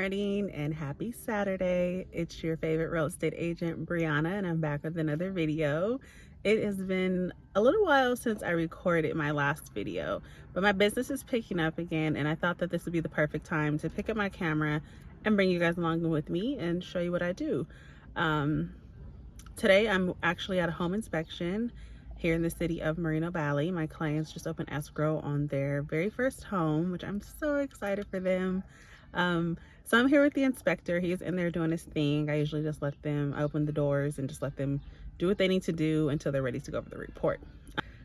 morning and happy Saturday. It's your favorite real estate agent, Brianna, and I'm back with another video. It has been a little while since I recorded my last video, but my business is picking up again, and I thought that this would be the perfect time to pick up my camera and bring you guys along with me and show you what I do. Today I'm actually at a home inspection here in the city of Moreno Valley. My clients just opened escrow on their very first home, which I'm so excited for them. So I'm here with the inspector. He's in there doing his thing. I usually just let them open the doors and just let them do what they need to do until they're ready to go over the report.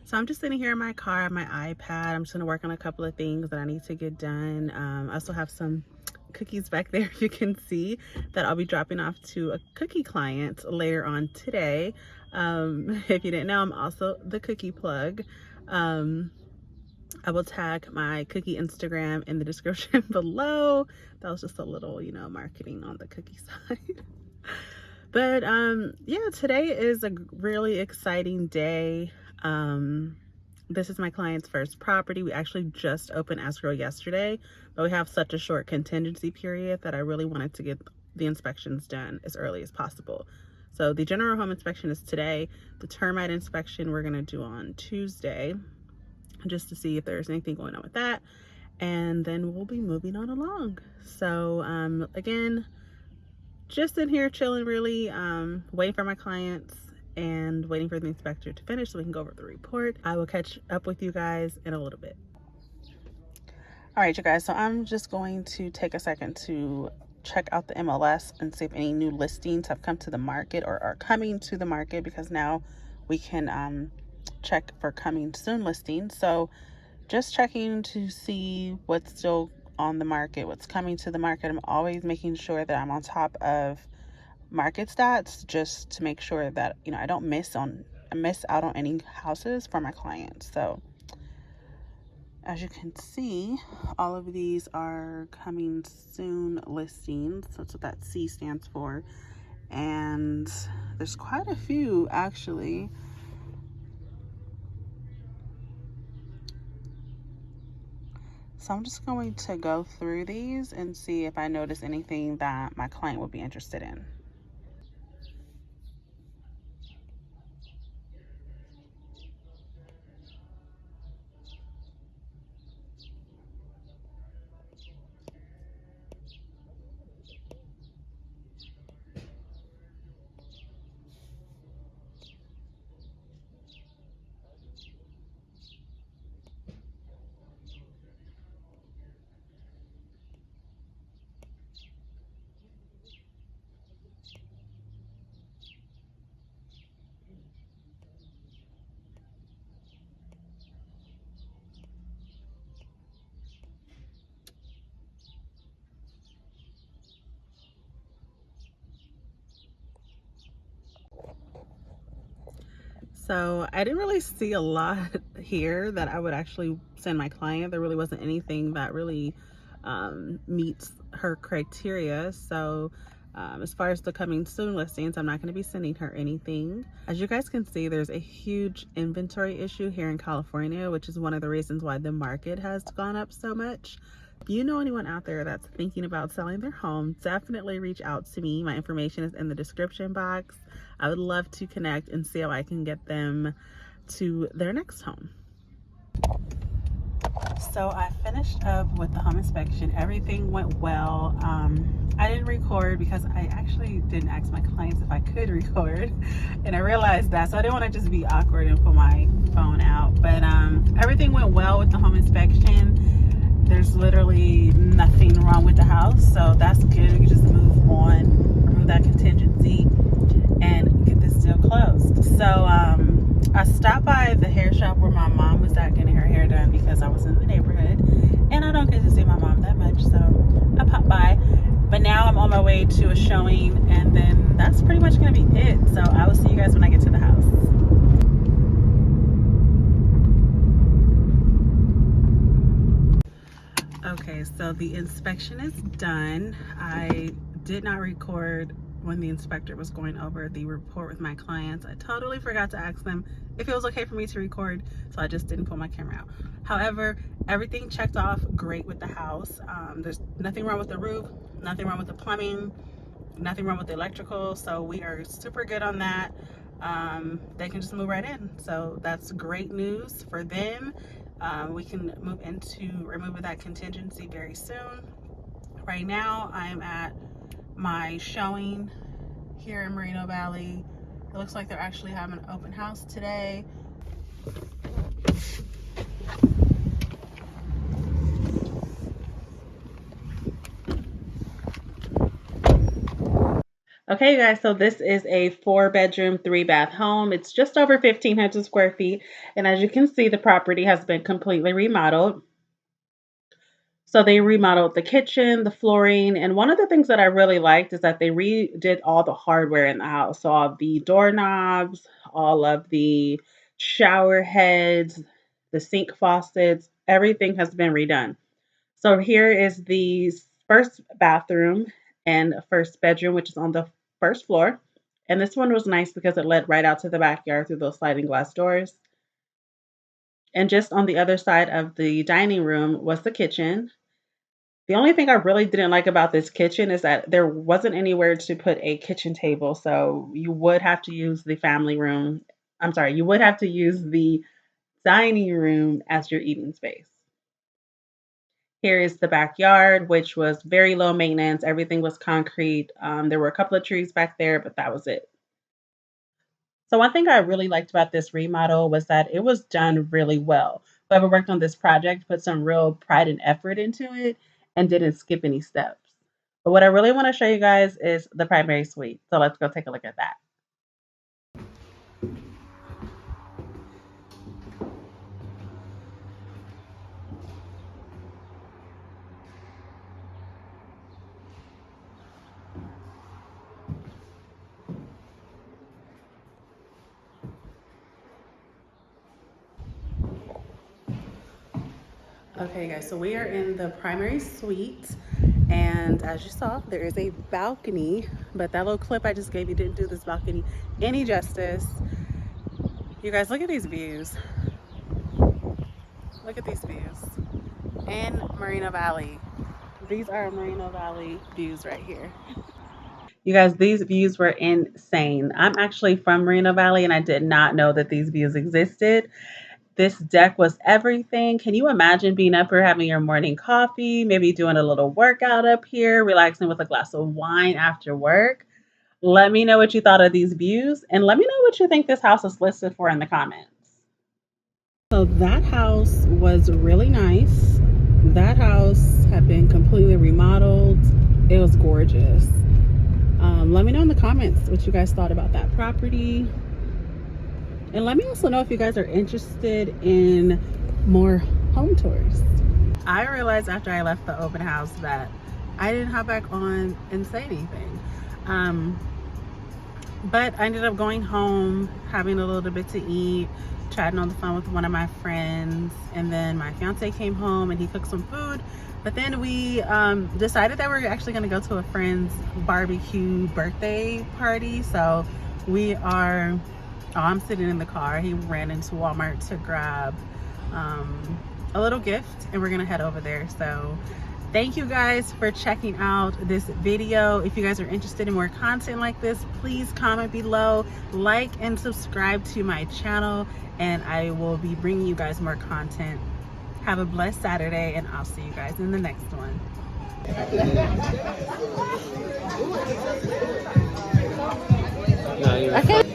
So I'm just sitting here in my car, my iPad. I'm just gonna work on a couple of things that I need to get done. I also have some cookies back there you can see that I'll be dropping off to a cookie client later on today. If you didn't know, I'm also the cookie plug. I will tag my cookie Instagram in the description below. That was just a little, marketing on the cookie side. But yeah, today is a really exciting day. This is my client's first property. We actually just opened escrow yesterday, but we have such a short contingency period that I really wanted to get the inspections done as early as possible. So the general home inspection is today. The termite inspection we're gonna do on Tuesday, just to see if there's anything going on with that. And then we'll be moving on along. So again, just in here chilling really, waiting for my clients and waiting for the inspector to finish so we can go over the report. I will catch up with you guys in a little bit. All right, you guys, so I'm just going to take a second to check out the MLS and see if any new listings have come to the market or are coming to the market, because now we can check for coming soon listings. So just checking to see what's still on the market, what's coming to the market. I'm always making sure that I'm on top of market stats, just to make sure that I don't miss out on any houses for my clients. So as you can see, all of these are coming soon listings. That's what that C stands for, and there's quite a few actually. So I'm just going to go through these and see if I notice anything that my client would be interested in. So I didn't really see a lot here that I would actually send my client. There really wasn't anything that really meets her criteria. So as far as the coming soon listings, I'm not going to be sending her anything. As you guys can see, there's a huge inventory issue here in California, which is one of the reasons why the market has gone up so much. If you know anyone out there that's thinking about selling their home, definitely reach out to me. My information is in the description box. I would love to connect and see how I can get them to their next home. So I finished up with the home inspection. Everything went well. I didn't record because I actually didn't ask my clients if I could record, and I realized that, so I didn't want to just be awkward and pull my phone out. But everything went well with the home inspection. There's literally nothing wrong with the house, so that's good. We can just move on, remove that contingency, and get this deal closed. So I stopped by the hair shop where my mom was at getting her hair done, because I was in the neighborhood and I don't get to see my mom that much, so I popped by. But now I'm on my way to a showing, and then that's pretty much gonna be it. So I will see you guys when I get to the house. Okay, so the inspection is done. I did not record when the inspector was going over the report with my clients. I totally forgot to ask them if it was okay for me to record, so I just didn't pull my camera out. However, everything checked off great with the house. There's nothing wrong with the roof, Nothing wrong with the plumbing, nothing wrong with the electrical, so we are super good on that. They can just move right in, so that's great news for them. We can move into removing that contingency very soon. Right now I'm at my showing here in Moreno Valley. It looks like they're actually having an open house today. Okay, you guys, so this is a 4-bedroom, 3-bath home. It's just over 1,500 square feet. And as you can see, the property has been completely remodeled. So they remodeled the kitchen, the flooring, and one of the things that I really liked is that they redid all the hardware in the house. So all the doorknobs, all of the shower heads, the sink faucets, everything has been redone. So here is the first bathroom and first bedroom, which is on the first floor. And this one was nice because it led right out to the backyard through those sliding glass doors. And just on the other side of the dining room was the kitchen. The only thing I really didn't like about this kitchen is that there wasn't anywhere to put a kitchen table. So you would have to use the family room. I'm sorry, you would have to use the dining room as your eating space. Here is the backyard, which was very low maintenance. Everything was concrete. There were a couple of trees back there, but that was it. So one thing I really liked about this remodel was that it was done really well. Whoever worked on this project put some real pride and effort into it and didn't skip any steps. But what I really want to show you guys is the primary suite. So let's go take a look at that. Okay, guys, so we are in the primary suite, and as you saw, there is a balcony, but that little clip I just gave you didn't do this balcony any justice. You guys, look at these views. Look at these views in Moreno Valley. These are Moreno Valley views right here. You guys, these views were insane. I'm actually from Moreno Valley, and I did not know that these views existed. This deck was everything. Can you imagine being up here having your morning coffee, maybe doing a little workout up here, relaxing with a glass of wine after work? Let me know what you thought of these views, and let me know what you think this house is listed for in the comments. So that house was really nice. That house had been completely remodeled. It was gorgeous. Let me know in the comments what you guys thought about that property. And let me also know if you guys are interested in more home tours. I realized after I left the open house that I didn't hop back on and say anything. But I ended up going home, having a little bit to eat, chatting on the phone with one of my friends, and then my fiance came home and he cooked some food. But then we decided that we were actually going to go to a friend's barbecue birthday party. So we are, I'm sitting in the car. He ran into Walmart to grab a little gift, and we're going to head over there. So thank you guys for checking out this video. If you guys are interested in more content like this, please comment below, like and subscribe to my channel, and I will be bringing you guys more content. Have a blessed Saturday, and I'll see you guys in the next one. Okay.